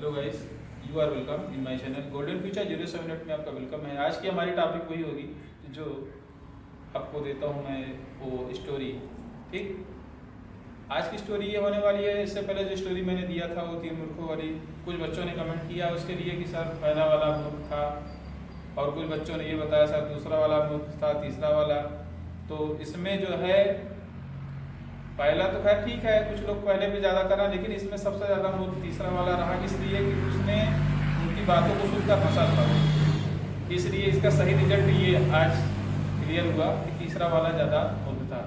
Hello guys, you are welcome in my channel golden future 07 में आपका welcome है। आज की हमारी टॉपिक वही होगी जो आपको देता हूँ मैं वो स्टोरी। ठीक, आज की स्टोरी ये होने वाली है। इससे पहले जो स्टोरी मैंने दिया था वो 3 मूर्खों वाली, कुछ बच्चों ने कमेंट किया उसके लिए कि सर पहला वाला मूर्ख था, और कुछ बच्चों ने ये बताया सर दूसरा वाला मूर्ख था, तीसरा वाला। तो इसमें जो है पहला तो खैर ठीक है, कुछ लोग पहले भी ज़्यादा करा, लेकिन इसमें सबसे ज़्यादा मूर्ख तीसरा वाला रहा, इसलिए कि उसने उनकी बातों को सुनकर हंसा था। इसलिए इसका सही रिजल्ट ये आज क्लियर हुआ कि तीसरा वाला ज़्यादा मूर्ख था।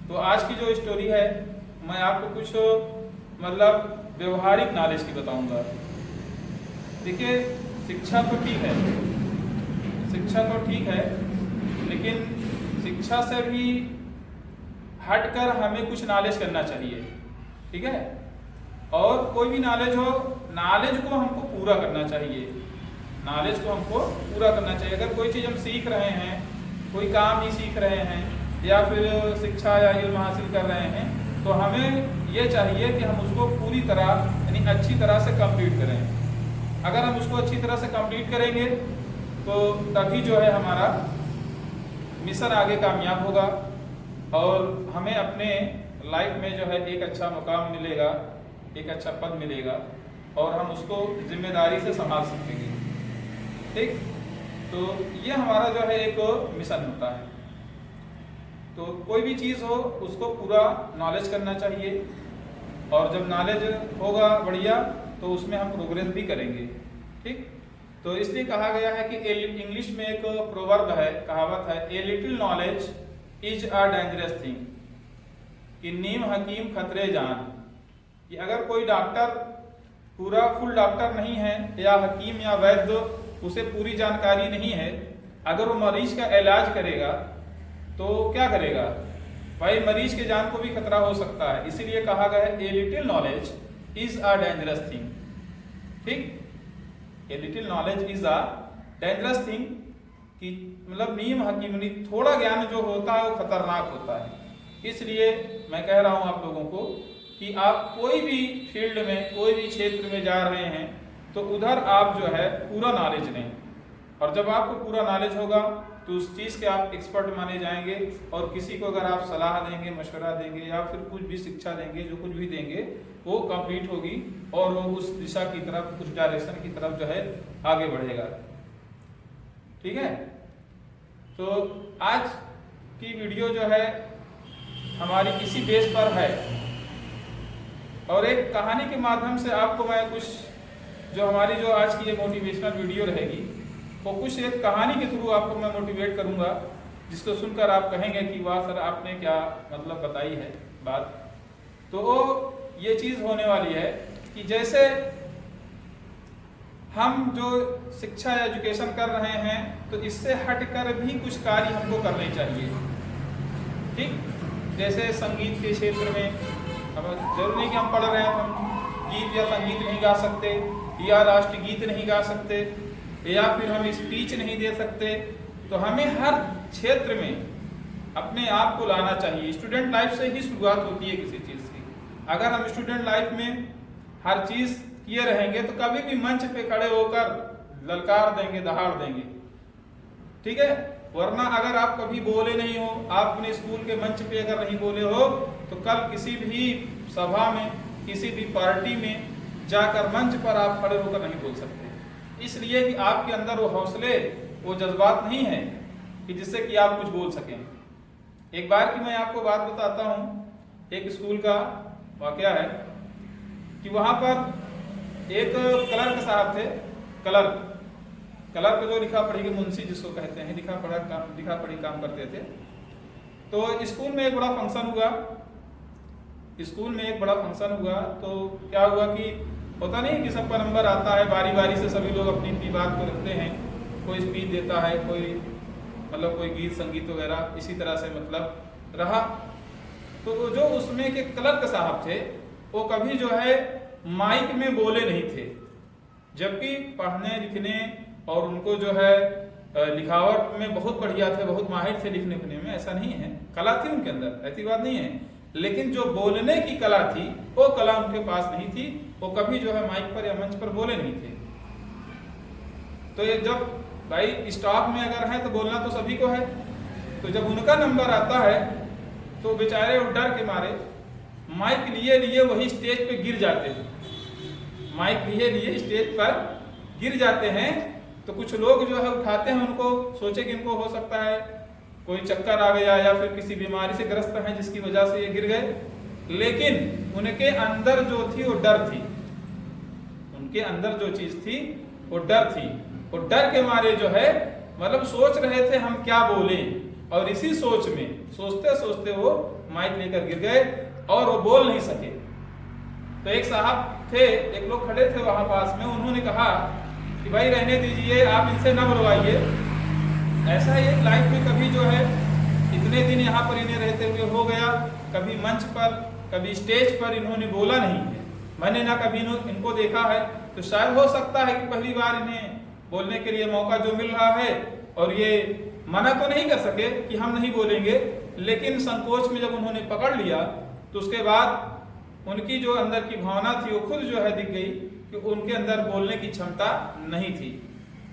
तो आज की जो स्टोरी है मैं आपको कुछ मतलब व्यवहारिक नॉलेज की बताऊंगा। देखिए, शिक्षा तो ठीक है, लेकिन शिक्षा से भी हटकर हमें कुछ नॉलेज करना चाहिए। ठीक है, और कोई भी नॉलेज हो, नॉलेज को हमको पूरा करना चाहिए। अगर कोई चीज़ हम सीख रहे हैं, कोई काम ही सीख रहे हैं या फिर शिक्षा या इल्म हासिल कर रहे हैं, तो हमें ये चाहिए कि हम उसको पूरी तरह यानी अच्छी तरह से कंप्लीट करें। अगर हम उसको अच्छी तरह से कंप्लीट करेंगे तो तभी जो है हमारा मिशन आगे कामयाब होगा और हमें अपने लाइफ में जो है एक अच्छा मुकाम मिलेगा, एक अच्छा पद मिलेगा और हम उसको जिम्मेदारी से संभाल सकेंगे। ठीक, तो ये हमारा जो है एक मिशन होता है। तो कोई भी चीज़ हो उसको पूरा नॉलेज करना चाहिए, और जब नॉलेज होगा बढ़िया तो उसमें हम प्रोग्रेस भी करेंगे। ठीक, तो इसलिए कहा गया है कि इंग्लिश में एक प्रोवर्ब है, कहावत है, a little knowledge is a dangerous thing, कि नीम हकीम खतरे जान। कि अगर कोई डॉक्टर पूरा फुल डॉक्टर नहीं है या हकीम या वैद्य उसे पूरी जानकारी नहीं है, अगर वो मरीज का इलाज करेगा तो क्या करेगा भाई, मरीज के जान को भी खतरा हो सकता है। इसीलिए कहा गया है a little knowledge is a dangerous thing. ठीक, a little knowledge is a dangerous thing, कि मतलब नीम हकीमनी थोड़ा ज्ञान जो होता है वो खतरनाक होता है। इसलिए मैं कह रहा हूं आप लोगों को कि आप कोई भी फील्ड में, कोई भी क्षेत्र में जा रहे हैं तो उधर आप जो है पूरा नॉलेज लें, और जब आपको पूरा नॉलेज होगा तो उस चीज़ के आप एक्सपर्ट माने जाएंगे। और किसी को अगर आप सलाह देंगे, मशवरा देंगे या फिर कुछ भी शिक्षा देंगे, जो कुछ भी देंगे वो कंप्लीट होगी और वो उस दिशा की तरफ, उस डायरेक्शन की तरफ जो है आगे बढ़ेगा। ठीक है, तो आज की वीडियो जो है हमारी इसी बेस पर है, और एक कहानी के माध्यम से आपको मैं कुछ जो हमारी जो आज की ये मोटिवेशनल वीडियो रहेगी वो कुछ एक कहानी के थ्रू आपको मैं मोटिवेट करूंगा, जिसको सुनकर आप कहेंगे कि वाह सर आपने क्या मतलब बताई है बात। तो वो ये चीज़ होने वाली है कि जैसे हम जो शिक्षा या एजुकेशन कर रहे हैं तो इससे हटकर भी कुछ कार्य हमको करने चाहिए। ठीक, जैसे संगीत के क्षेत्र में अब जरूरी नहीं कि हम पढ़ रहे हैं तो हम गीत या संगीत नहीं गा सकते, या राष्ट्रगीत नहीं गा सकते, या फिर हम स्पीच नहीं दे सकते। तो हमें हर क्षेत्र में अपने आप को लाना चाहिए। स्टूडेंट लाइफ से ही शुरुआत होती है किसी चीज़ की। अगर हम स्टूडेंट लाइफ में हर चीज़ किए रहेंगे तो कभी भी मंच पे खड़े होकर ललकार देंगे, दहाड़ देंगे। ठीक है, वरना अगर आप कभी बोले नहीं हो, आप अपने स्कूल के मंच पे अगर नहीं बोले हो तो कल किसी भी सभा में, किसी भी पार्टी में जाकर मंच पर आप खड़े होकर नहीं बोल सकते। इसलिए कि आपके अंदर वो हौसले, वो जज्बात नहीं है कि जिससे कि आप कुछ बोल सकें। एक बार की मैं आपको बात बताता हूँ, एक स्कूल का वाकया है कि वहाँ पर एक क्लर्क साहब थे। क्लर्क जो लिखा पढ़ी के मुंशी जिसको कहते हैं, लिखा पढ़ी काम करते थे। तो स्कूल में एक बड़ा फंक्शन हुआ। तो क्या हुआ कि होता नहीं कि सबका नंबर आता है, बारी बारी से सभी लोग अपनी अपनी बात को रखते हैं, कोई स्पीच देता है, कोई गीत संगीत वगैरह, इसी तरह से मतलब रहा। तो जो उसमें के क्लर्क साहब थे वो कभी जो है माइक में बोले नहीं थे, जबकि पढ़ने लिखने और उनको जो है लिखावट में बहुत बढ़िया थे, बहुत माहिर थे लिखने लिखने में, ऐसा नहीं है, कला थी उनके अंदर, ऐसी बात नहीं है। लेकिन जो बोलने की कला थी वो कला उनके पास नहीं थी। वो कभी जो है माइक पर या मंच पर बोले नहीं थे। तो ये जब भाई स्टाफ में अगर है तो बोलना तो सभी को है, तो जब उनका नंबर आता है तो बेचारे वो डर के मारे माइक लिए लिए वही स्टेज पे गिर जाते हैं, माइक लिए लिए स्टेज पर गिर जाते हैं। तो कुछ लोग जो है उठाते हैं उनको, सोचे कि इनको हो सकता है कोई चक्कर आ गया या फिर किसी बीमारी से ग्रस्त हैं जिसकी वजह से ये गिर गए, लेकिन उनके अंदर जो थी वो डर थी, उनके अंदर जो चीज थी वो डर थी। वो डर के मारे जो है मतलब सोच रहे थे हम क्या बोलें, और इसी सोच में सोचते सोचते वो माइक लेकर गिर गए और वो बोल नहीं सके। तो एक साहब थे, एक लोग खड़े थे वहां पास में, उन्होंने कहा कि भाई रहने दीजिए, आप इनसे न बुलवाइए। ऐसा एक लाइफ में कभी जो है इतने दिन यहाँ पर इन्हें रहते हुए हो गया, कभी मंच पर कभी स्टेज पर इन्होंने बोला नहीं है, मैंने ना कभी इनको देखा है। तो शायद हो सकता है कि पहली बार इन्हें बोलने के लिए मौका जो मिल रहा है, और ये मना तो नहीं कर सके कि हम नहीं बोलेंगे, लेकिन संकोच में जब उन्होंने पकड़ लिया तो उसके बाद उनकी जो अंदर की भावना थी वो खुद जो है दिख गई कि उनके अंदर बोलने की क्षमता नहीं थी।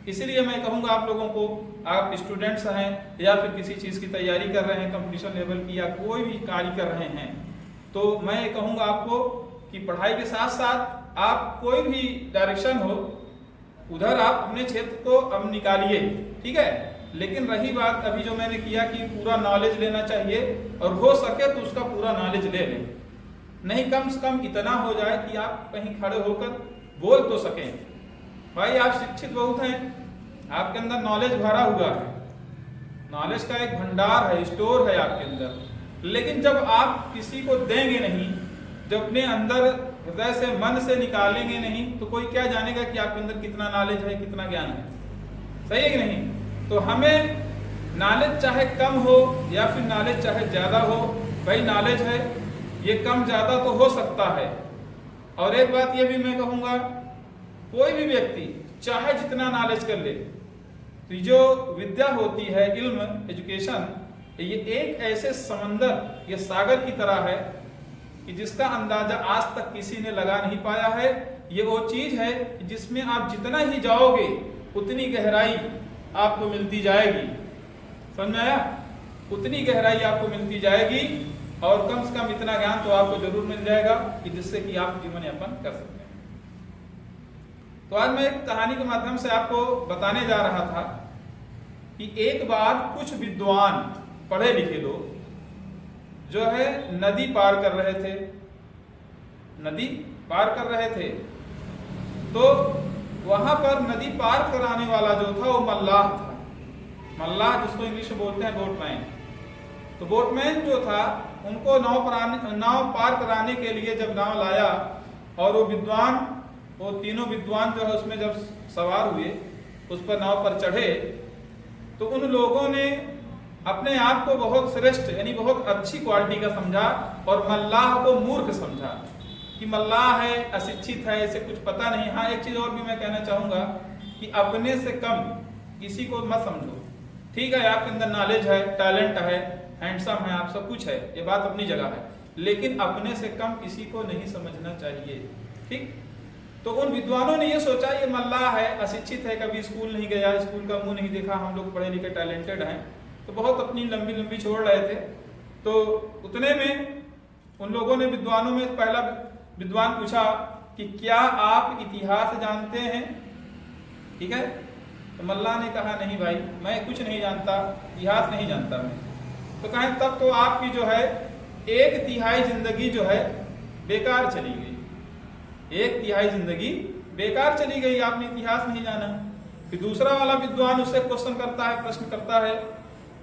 इसलिए मैं कहूँगा आप लोगों को, आप स्टूडेंट्स हैं या फिर किसी चीज़ की तैयारी कर रहे हैं कंपटीशन लेवल की, या कोई भी कार्य कर रहे हैं, तो मैं ये कहूँगा आपको कि पढ़ाई के साथ साथ आप कोई भी डायरेक्शन हो उधर आप अपने क्षेत्र को अब निकालिए, ठीक है। लेकिन रही बात अभी जो मैंने किया कि पूरा नॉलेज लेना चाहिए, और हो सके तो उसका पूरा नॉलेज ले लें, नहीं कम से कम इतना हो जाए कि आप कहीं खड़े होकर बोल तो सकें। भाई आप शिक्षित बहुत हैं, आपके अंदर नॉलेज भरा हुआ है, नॉलेज का एक भंडार है, स्टोर है आपके अंदर, लेकिन जब आप किसी को देंगे नहीं, जब अपने अंदर हृदय से मन से निकालेंगे नहीं, तो कोई क्या जानेगा कि आपके अंदर कितना नॉलेज है, कितना ज्ञान है, सही है कि नहीं। तो हमें नॉलेज चाहे कम हो या फिर नॉलेज चाहे ज्यादा हो, भाई नॉलेज है ये कम ज्यादा तो हो सकता है। और एक बात ये भी मैं कहूँगा, कोई भी व्यक्ति चाहे जितना नॉलेज कर ले, तो जो विद्या होती है, इल्म, एजुकेशन, ये एक ऐसे समंदर, ये सागर की तरह है कि जिसका अंदाजा आज तक किसी ने लगा नहीं पाया है। ये वो चीज है कि जिसमें आप जितना ही जाओगे उतनी गहराई आपको मिलती जाएगी, समझ में आया, उतनी गहराई आपको मिलती जाएगी, और कम से कम इतना ज्ञान तो आपको जरूर मिल जाएगा कि जिससे कि आप जीवन यापन कर सकते हैं। तो आज मैं एक कहानी के माध्यम से आपको बताने जा रहा था कि एक बार कुछ विद्वान पढ़े लिखे लोग जो है नदी पार कर रहे थे, नदी पार कर रहे थे। तो वहां पर नदी पार कराने वाला जो था वो मल्लाह था, मल्लाह जिसको इंग्लिश में बोलते हैं बोटमैन। तो बोटमैन जो था उनको नाव पार कराने के लिए जब नाव लाया, और वो विद्वान, वो तीनों विद्वान जो है उसमें जब सवार हुए, उस पर नाव पर चढ़े, तो उन लोगों ने अपने आप को बहुत श्रेष्ठ यानी बहुत अच्छी क्वालिटी का समझा, और मल्लाह को मूर्ख समझा कि मल्लाह है, अशिक्षित है, इसे कुछ पता नहीं। हाँ, एक चीज और भी मैं कहना चाहूंगा कि अपने से कम किसी को मत समझो, ठीक है, आपके अंदर नॉलेज है, टैलेंट है, हैंडसम है, आप सब कुछ है, ये बात अपनी जगह है, लेकिन अपने से कम किसी को नहीं समझना चाहिए, ठीक। तो उन विद्वानों ने ये सोचा ये मल्लाह है, अशिक्षित है, कभी स्कूल नहीं गया, स्कूल का मुंह नहीं देखा, हम लोग पढ़े लिखे टैलेंटेड हैं, तो बहुत अपनी लंबी लंबी छोड़ रहे थे। तो उतने में उन लोगों ने, विद्वानों में पहला विद्वान पूछा कि क्या आप इतिहास जानते हैं, ठीक है। तो मल्लाह ने कहा नहीं भाई, मैं कुछ नहीं जानता, इतिहास नहीं जानता मैं। तो कहें तब तो आपकी जो है 1/3 जिंदगी जो है बेकार चली गई, 1/3 जिंदगी बेकार चली गई, आपने इतिहास नहीं जाना। फिर दूसरा वाला विद्वान उससे क्वेश्चन करता है, प्रश्न करता है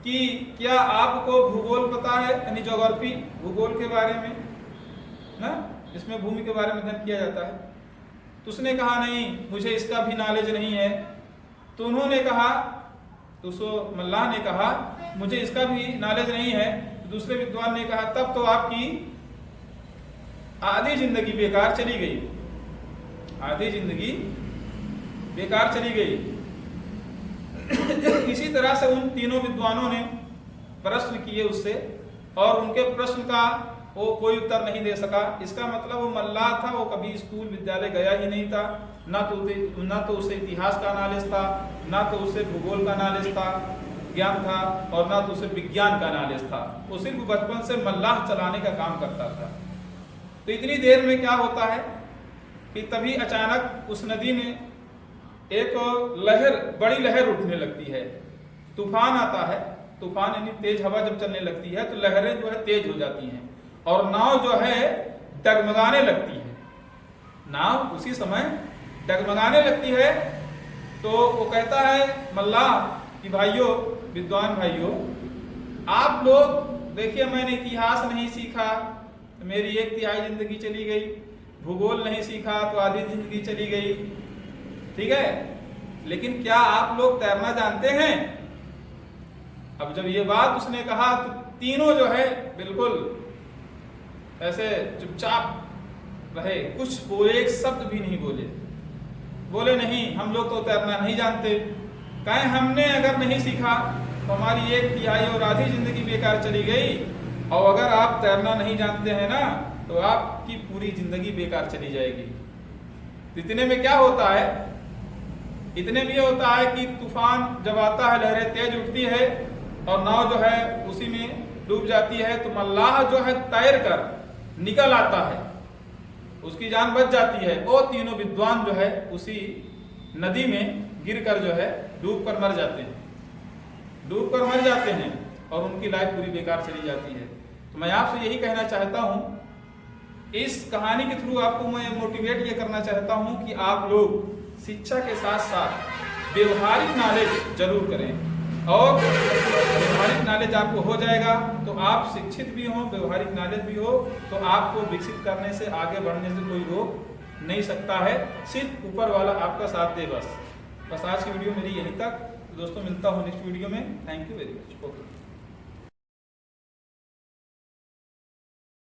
कि क्या आपको भूगोल पता है, यानी ज्योग्राफी, भूगोल के बारे में ना, इसमें भूमि के बारे में अध्ययन किया जाता है। तो उसने कहा नहीं, मुझे इसका भी नॉलेज नहीं है। तो उन्होंने कहा, तो मल्लाह ने कहा मुझे इसका भी नॉलेज नहीं है। तो दूसरे विद्वान ने कहा तब तो आपकी आधी जिंदगी बेकार चली गई, आधी जिंदगी बेकार चली गई। इसी तरह से उन तीनों विद्वानों ने प्रश्न किए उससे, और उनके प्रश्न का वो कोई उत्तर नहीं दे सका। इसका मतलब वो मल्लाह था, वो कभी स्कूल विद्यालय गया ही नहीं था, ना तो उसे इतिहास का नॉलेज था, ना तो उसे भूगोल का नॉलेज था, ज्ञान था, और ना तो उसे विज्ञान का नॉलेज था। वो सिर्फ बचपन से मल्लाह चलाने का काम करता था। तो इतनी देर में क्या होता है कि तभी अचानक उस नदी में एक लहर, बड़ी लहर उठने लगती है, तूफान आता है। तूफान यानी तेज हवा जब चलने लगती है तो लहरें जो है तेज हो जाती हैं और नाव जो है डगमगाने लगती है। नाव उसी समय डगमगाने लगती है। तो वो कहता है मल्लाह कि भाइयों, विद्वान भाइयों, आप लोग देखिए, मैंने इतिहास नहीं सीखा तो मेरी 1/3 जिंदगी चली गई, भूगोल नहीं सीखा तो आधी जिंदगी चली गई, ठीक है, लेकिन क्या आप लोग तैरना जानते हैं? अब जब ये बात उसने कहा तो तीनों जो है बिल्कुल ऐसे चुपचाप रहे, कुछ बोले, एक शब्द भी नहीं बोले। बोले नहीं, हम लोग तो तैरना नहीं जानते। कहें हमने अगर नहीं सीखा तो हमारी 1/3 और आधी जिंदगी बेकार चली गई, और अगर आप तैरना नहीं जानते हैं ना तो आपकी पूरी जिंदगी बेकार चली जाएगी। इतने में क्या होता है, इतने में ये होता है कि तूफान जब आता है, लहरें तेज उठती है और नाव जो है उसी में डूब जाती है। तो मल्लाह जो है तैर कर निकल आता है, उसकी जान बच जाती है। और तीनों विद्वान जो है उसी नदी में गिरकर जो है डूब कर मर जाते हैं, और उनकी लाइफ पूरी बेकार चली जाती है। तो मैं आपसे यही कहना चाहता हूं, इस कहानी के थ्रू आपको मैं मोटिवेट ये करना चाहता हूं कि आप लोग शिक्षा के साथ साथ व्यवहारिक नॉलेज जरूर करें, और व्यवहारिक नॉलेज आपको हो जाएगा तो आप शिक्षित भी हो, व्यवहारिक नॉलेज भी हो, तो आपको विकसित करने से, आगे बढ़ने से कोई रोक नहीं सकता है। सिर्फ ऊपर वाला आपका साथ दे। बस आज की वीडियो मेरी यहीं तक। दोस्तों, मिलता हूँ नेक्स्ट वीडियो में। Thank you very much. Okay.